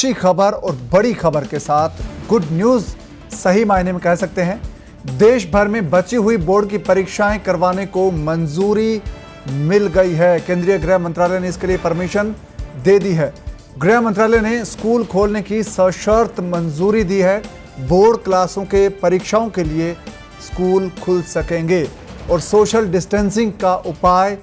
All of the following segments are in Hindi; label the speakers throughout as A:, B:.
A: अच्छी खबर और बड़ी खबर के साथ गुड न्यूज सही मायने में कह सकते हैं। देश भर में बची हुई बोर्ड की परीक्षाएं करवाने को मंजूरी मिल गई है। केंद्रीय गृह मंत्रालय ने इसके लिए परमिशन दे दी है। गृह मंत्रालय ने स्कूल खोलने की सशर्त मंजूरी दी है। बोर्ड क्लासों के परीक्षाओं के लिए स्कूल खुल सकेंगे और सोशल डिस्टेंसिंग का उपाय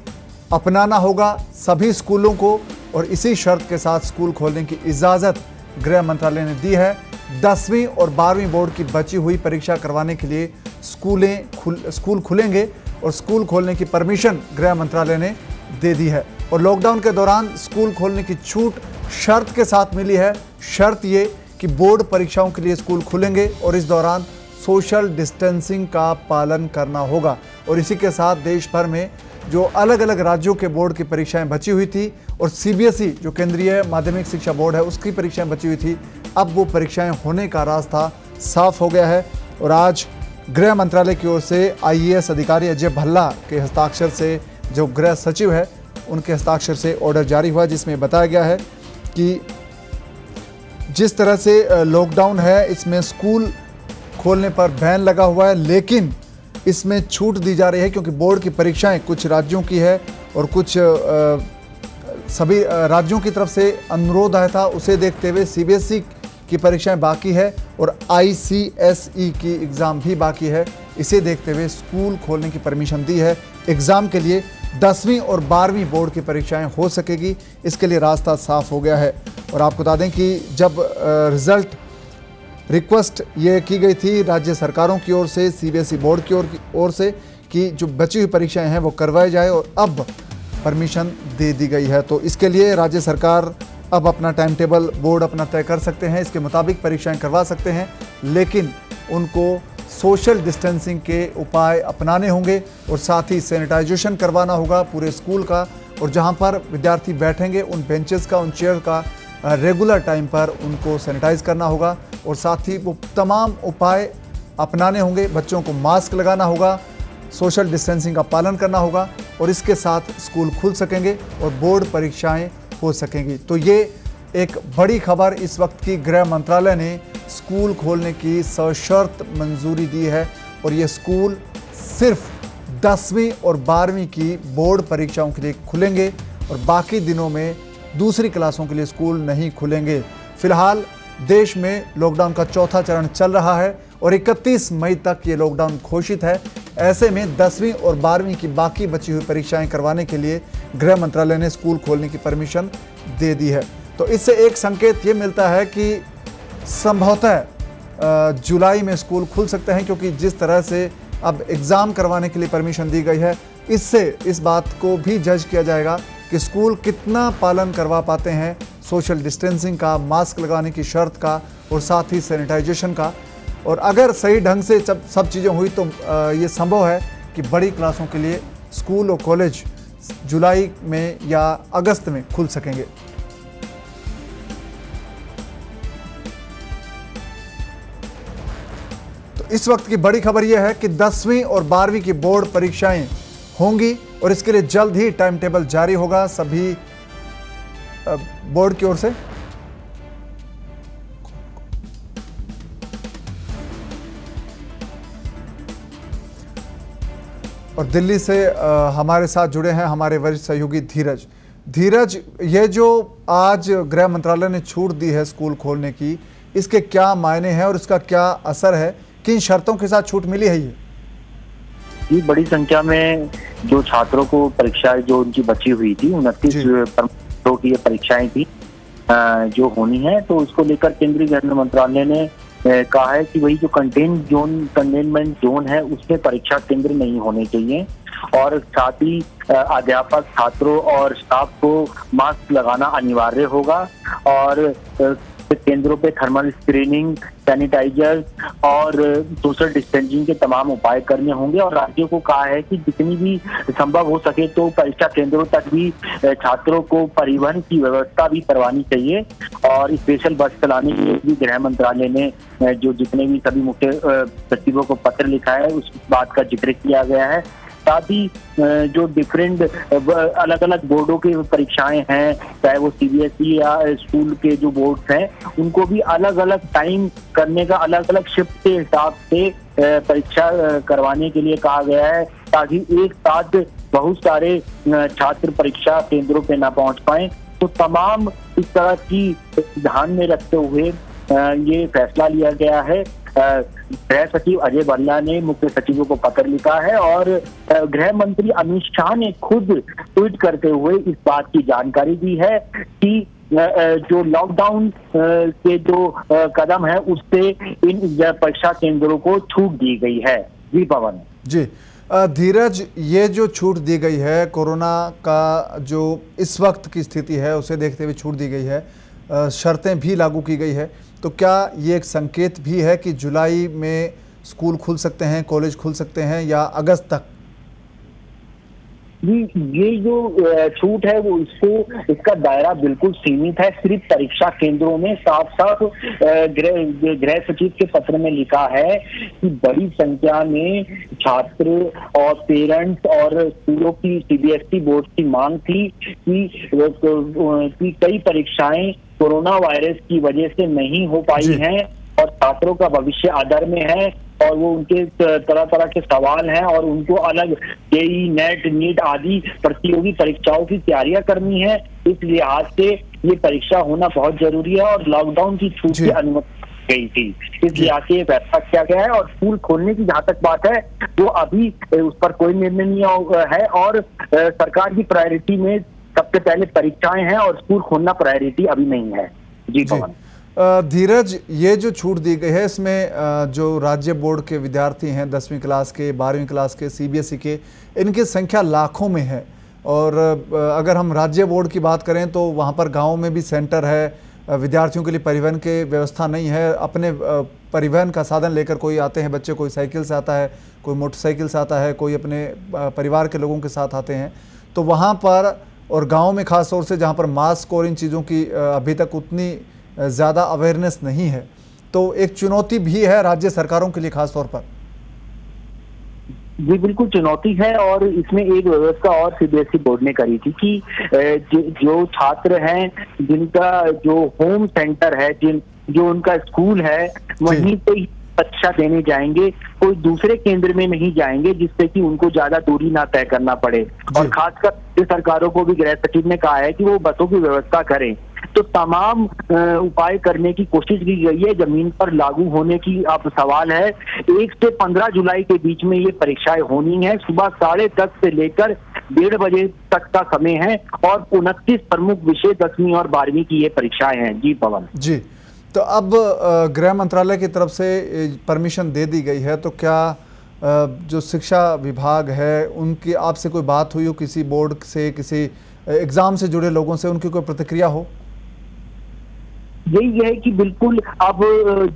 A: अपनाना होगा सभी स्कूलों को और इसी शर्त के साथ स्कूल खोलने की इजाज़त गृह मंत्रालय ने दी है। 10वीं और 12वीं बोर्ड की बची हुई परीक्षा करवाने के लिए स्कूल खुलेंगे और स्कूल खोलने की परमिशन गृह मंत्रालय ने दे दी है। और लॉकडाउन के दौरान स्कूल खोलने की छूट शर्त के साथ मिली है। शर्त ये कि बोर्ड परीक्षाओं के लिए स्कूल खुलेंगे और इस दौरान सोशल डिस्टेंसिंग का पालन करना होगा। और इसी के साथ देश भर में जो अलग अलग राज्यों के बोर्ड की परीक्षाएं बची हुई थी और सीबीएसई जो केंद्रीय माध्यमिक शिक्षा बोर्ड है उसकी परीक्षाएं बची हुई थी, अब वो परीक्षाएं होने का रास्ता साफ हो गया है। और आज गृह मंत्रालय की ओर से आईएएस अधिकारी अजय भल्ला के हस्ताक्षर से, जो गृह सचिव है उनके हस्ताक्षर से ऑर्डर जारी हुआ, जिसमें बताया गया है कि जिस तरह से लॉकडाउन है इसमें स्कूल खोलने पर बैन लगा हुआ है, लेकिन इसमें छूट दी जा रही है क्योंकि बोर्ड की परीक्षाएं कुछ राज्यों की है और कुछ सभी राज्यों की तरफ से अनुरोध आया था। उसे देखते हुए सीबीएसई की परीक्षाएं बाकी है और आईसीएसई की एग्ज़ाम भी बाकी है। इसे देखते हुए स्कूल खोलने की परमिशन दी है। एग्ज़ाम के लिए 10वीं और 12वीं बोर्ड की परीक्षाएं हो सकेगी, इसके लिए रास्ता साफ हो गया है। और आपको बता दें कि जब रिज़ल्ट रिक्वेस्ट ये की गई थी राज्य सरकारों की ओर से, सीबीएसई बोर्ड की ओर से कि जो बची हुई परीक्षाएं हैं वो करवाई जाए, और अब परमिशन दे दी गई है। तो इसके लिए राज्य सरकार अब अपना टाइम टेबल बोर्ड अपना तय कर सकते हैं, इसके मुताबिक परीक्षाएं करवा सकते हैं, लेकिन उनको सोशल डिस्टेंसिंग के उपाय अपनाने होंगे और साथ ही सैनिटाइजेशन करवाना होगा पूरे स्कूल का। और जहां पर विद्यार्थी बैठेंगे उन बेंचेस का, उन चेयर का रेगुलर टाइम पर उनको सैनिटाइज करना होगा और साथ ही वो तमाम उपाय अपनाने होंगे। बच्चों को मास्क लगाना होगा, सोशल डिस्टेंसिंग का पालन करना होगा और इसके साथ स्कूल खुल सकेंगे और बोर्ड परीक्षाएं हो सकेंगी। तो ये एक बड़ी खबर इस वक्त की, गृह मंत्रालय ने स्कूल खोलने की सशर्त मंजूरी दी है और ये स्कूल सिर्फ 10वीं और 12वीं की बोर्ड परीक्षाओं के लिए खुलेंगे और बाकी दिनों में दूसरी क्लासों के लिए स्कूल नहीं खुलेंगे। फिलहाल देश में लॉकडाउन का चौथा चरण चल रहा है और 31 मई तक ये लॉकडाउन घोषित है। ऐसे में 10वीं और 12वीं की बाकी बची हुई परीक्षाएं करवाने के लिए गृह मंत्रालय ने स्कूल खोलने की परमिशन दे दी है। तो इससे एक संकेत ये मिलता है कि संभवतः जुलाई में स्कूल खुल सकते हैं, क्योंकि जिस तरह से अब एग्ज़ाम करवाने के लिए परमिशन दी गई है, इससे इस बात को भी जज किया जाएगा कि स्कूल कितना पालन करवा पाते हैं सोशल डिस्टेंसिंग का, मास्क लगाने की शर्त का और साथ ही सैनिटाइजेशन का। और अगर सही ढंग से सब चीज़ें हुई तो ये संभव है कि बड़ी क्लासों के लिए स्कूल और कॉलेज जुलाई में या अगस्त में खुल सकेंगे। तो इस वक्त की बड़ी खबर यह है कि 10वीं और 12वीं की बोर्ड परीक्षाएं होंगी और इसके लिए जल्द ही टाइम टेबल जारी होगा सभी बोर्ड की ओर से। और दिल्ली से हमारे साथ जुड़े हैं हमारे वरिष्ठ सहयोगी धीरज, ये जो आज गृह मंत्रालय ने छूट दी है स्कूल खोलने की, इसके क्या मायने हैं और इसका क्या असर है? किन शर्तों के साथ छूट मिली है?
B: ये बड़ी संख्या में जो छात्रों को परीक्षाएं जो उनकी बची हुई थी, 29 की ये परीक्षाएं थी जो होनी है, तो उसको लेकर केंद्रीय गृह मंत्रालय ने कहा है कि वही जो कंटेनमेंट जोन है उसमें परीक्षा केंद्र नहीं होने चाहिए और साथ ही अध्यापक, छात्रों और स्टाफ को मास्क लगाना अनिवार्य होगा और केंद्रों पे थर्मल स्क्रीनिंग, सैनिटाइजर और सोशल डिस्टेंसिंग के तमाम उपाय करने होंगे। और राज्यों को कहा है कि जितनी भी संभव हो सके तो परीक्षा केंद्रों तक भी छात्रों को परिवहन की व्यवस्था भी करवानी चाहिए और स्पेशल बस चलाने के लिए भी गृह मंत्रालय ने जो जितने भी सभी मुख्य सचिवों को पत्र लिखा है उस बात का जिक्र किया गया है। साथ ही जो डिफरेंट अलग अलग बोर्डों की परीक्षाएं हैं, चाहे वो सीबीएसई या स्कूल के जो बोर्ड हैं, उनको भी अलग अलग टाइम करने का, अलग अलग शिफ्ट के हिसाब से परीक्षा करवाने के लिए कहा गया है, ताकि एक साथ बहुत सारे छात्र परीक्षा केंद्रों पे ना पहुंच पाए। तो तमाम इस तरह की ध्यान में रखते हुए ये फैसला लिया गया है। गृह सचिव अजय भल्ला ने मुख्य सचिवों को पत्र लिखा है और गृह मंत्री अमित शाह ने खुद ट्वीट करते हुए इस बात की जानकारी दी है कि जो लॉकडाउन के जो कदम है उससे इन परीक्षा केंद्रों को छूट दी गई है। जी पवन
A: जी। धीरज, ये जो छूट दी गई है, कोरोना का जो इस वक्त की स्थिति है उसे देखते हुए छूट दी गई है, शर्तें भी लागू की गई है, तो क्या ये एक संकेत भी है कि जुलाई में स्कूल खुल सकते हैं, कॉलेज खुल सकते हैं या अगस्त तक?
B: जी, ये जो छूट है वो इसका दायरा बिल्कुल सीमित है। सिर्फ परीक्षा केंद्रों में साफ साफ गृह सचिव के पत्र में लिखा है कि बड़ी संख्या में छात्र और पेरेंट्स और स्कूलों की सीबीएसई बोर्ड की मांग थी कि कई परीक्षाएं कोरोना वायरस की वजह से नहीं हो पाई हैं और छात्रों का भविष्य आदर में है और वो उनके तरह तरह के सवाल हैं और उनको अलग जेईई, नेट, नीट आदि प्रतियोगी परीक्षाओं की तैयारियां करनी है। इस लिहाज से ये परीक्षा होना बहुत जरूरी है और लॉकडाउन की छूट की अनुमति गई थी, इस लिहाज से ये फैसला किया गया है। और स्कूल खोलने की जहां तक बात है वो अभी उस पर कोई निर्णय नहीं है और सरकार की प्रायोरिटी में सबसे पहले परीक्षाएं हैं और स्कूल खोलना प्रायोरिटी अभी नहीं है। जी पवन।
A: धीरज, ये जो छूट दी गई है इसमें जो राज्य बोर्ड के विद्यार्थी हैं 10वीं क्लास के, 12वीं क्लास के, सीबीएसई के, इनकी संख्या लाखों में है और अगर हम राज्य बोर्ड की बात करें तो वहाँ पर गाँव में भी सेंटर है, विद्यार्थियों के लिए परिवहन की व्यवस्था नहीं है, अपने परिवहन का साधन लेकर कोई आते हैं बच्चे, कोई साइकिल से आता है, कोई मोटरसाइकिल से आता है, कोई अपने परिवार के लोगों के साथ आते हैं। तो वहाँ पर और गाँव में ख़ास तौर से जहाँ पर मास्क और इन चीज़ों की अभी तक उतनी ज़्यादा अवेयरनेस नहीं है, तो एक चुनौती भी है राज्य सरकारों के लिए खास तौर पर।
B: जी बिल्कुल चुनौती है और इसमें एक व्यवस्था और सीबीएसई बोर्ड ने करी थी कि जो छात्र हैं जिनका जो होम सेंटर है, जो उनका स्कूल है, वहीं पे ही परीक्षा देने जाएंगे, कोई दूसरे केंद्र में नहीं जाएंगे, जिससे कि उनको ज्यादा दूरी ना तय करना पड़े। और खासकर सरकारों को भी गृह सचिव ने कहा है कि वो बसों की व्यवस्था करें। तो तमाम उपाय करने की कोशिश की गई है। जमीन पर लागू होने की अब सवाल है। 1 से 15 जुलाई के बीच में ये परीक्षाएं होनी है। सुबह 10:30 से लेकर 1:30 बजे तक का समय है और 29 प्रमुख विषय 10वीं और 12वीं की ये परीक्षाएं हैं। जी पवन
A: जी, तो अब गृह मंत्रालय की तरफ से परमिशन दे दी गई है, तो क्या जो शिक्षा विभाग है उनकी आपसे कोई बात हुई हो, किसी बोर्ड से, किसी एग्जाम से जुड़े लोगों से, उनकी कोई प्रतिक्रिया हो?
B: यही है कि बिल्कुल अब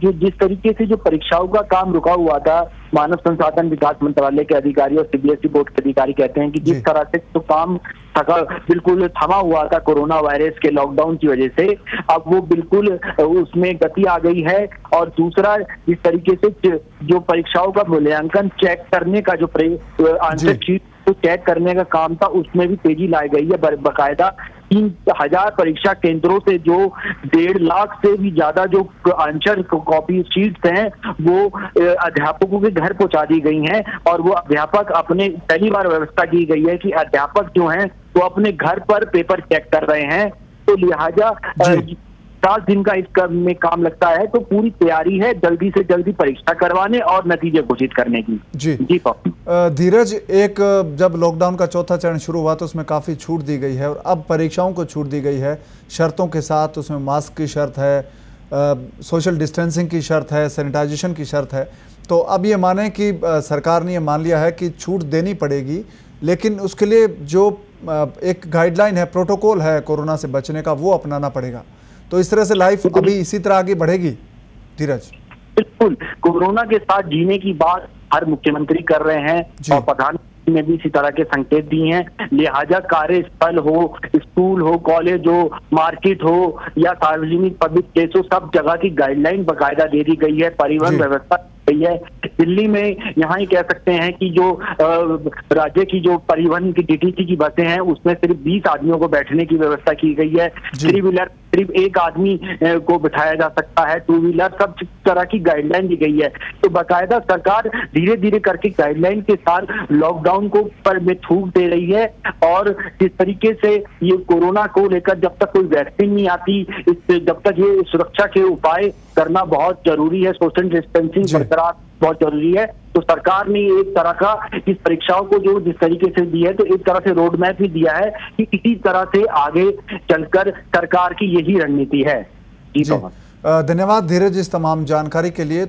B: जो जिस तरीके से जो परीक्षाओं का काम रुका हुआ था, मानव संसाधन विकास मंत्रालय के अधिकारी और सीबीएसई बोर्ड के अधिकारी कहते हैं कि जिस तरह से तो काम बिल्कुल थमा हुआ था कोरोना वायरस के लॉकडाउन की वजह से, अब वो बिल्कुल उसमें गति आ गई है। और दूसरा, जिस तरीके से जो परीक्षाओं का मूल्यांकन चेक करने का जो आंसर शीट तो चेक करने का काम था, उसमें भी तेजी लाई गई है। बकायदा 3000 परीक्षा केंद्रों से जो 1.5 लाख से भी ज्यादा जो आंसर कॉपी शीट्स हैं वो अध्यापकों के घर पहुंचा दी गई हैं और वो अध्यापक अपने, पहली बार व्यवस्था की गई है कि अध्यापक जो हैं वो अपने घर पर पेपर चेक कर रहे हैं। तो लिहाजा 7 दिन का इस में काम लगता है, तो पूरी तैयारी है जल्दी से जल्दी परीक्षा करवाने और नतीजे घोषित करने की। जी
A: धीरज, एक जब लॉकडाउन का चौथा चरण शुरू हुआ तो उसमें काफ़ी छूट दी गई है और अब परीक्षाओं को छूट दी गई है शर्तों के साथ। उसमें मास्क की शर्त है, सोशल डिस्टेंसिंग की शर्त है, सैनिटाइजेशन की शर्त है। तो अब ये माने कि सरकार ने ये मान लिया है कि छूट देनी पड़ेगी, लेकिन उसके लिए जो एक गाइडलाइन है, प्रोटोकॉल है कोरोना से बचने का, वो अपनाना पड़ेगा। तो इस तरह से लाइफ अभी इसी तरह आगे बढ़ेगी धीरज?
B: बिल्कुल, कोरोना के साथ जीने की बात हर मुख्यमंत्री कर रहे हैं और प्रधानमंत्री ने भी इसी तरह के संकेत दिए हैं। लिहाजा कार्यस्थल हो, स्कूल हो, कॉलेज हो, मार्केट हो या सार्वजनिक पब्लिक प्लेस हो, सब जगह की गाइडलाइन बकायदा दे दी गई है। परिवहन व्यवस्था गई है। दिल्ली में यहाँ ही कह सकते हैं कि जो राज्य की जो परिवहन की डीटीसी की बसें हैं उसमें सिर्फ 20 आदमियों को बैठने की व्यवस्था की गई है। थ्री व्हीलर सिर्फ एक आदमी को बिठाया जा सकता है, टू व्हीलर सब तरह की गाइडलाइन दी गई है। तो बाकायदा सरकार धीरे धीरे करके गाइडलाइन के साथ लॉकडाउन को पर में थूक दे रही है। और जिस तरीके से ये कोरोना को लेकर जब तक कोई वैक्सीन नहीं आती, जब तक ये सुरक्षा के उपाय करना बहुत जरूरी है, सोशल डिस्टेंसिंग बरकरार बहुत जरूरी है। तो सरकार ने एक तरह का इस परीक्षाओं को जो जिस तरीके से दी है, तो एक तरह से रोड मैप भी दिया है कि इसी तरह से आगे चलकर सरकार की यही रणनीति है।
A: जी धन्यवाद धीरज इस तमाम जानकारी के लिए।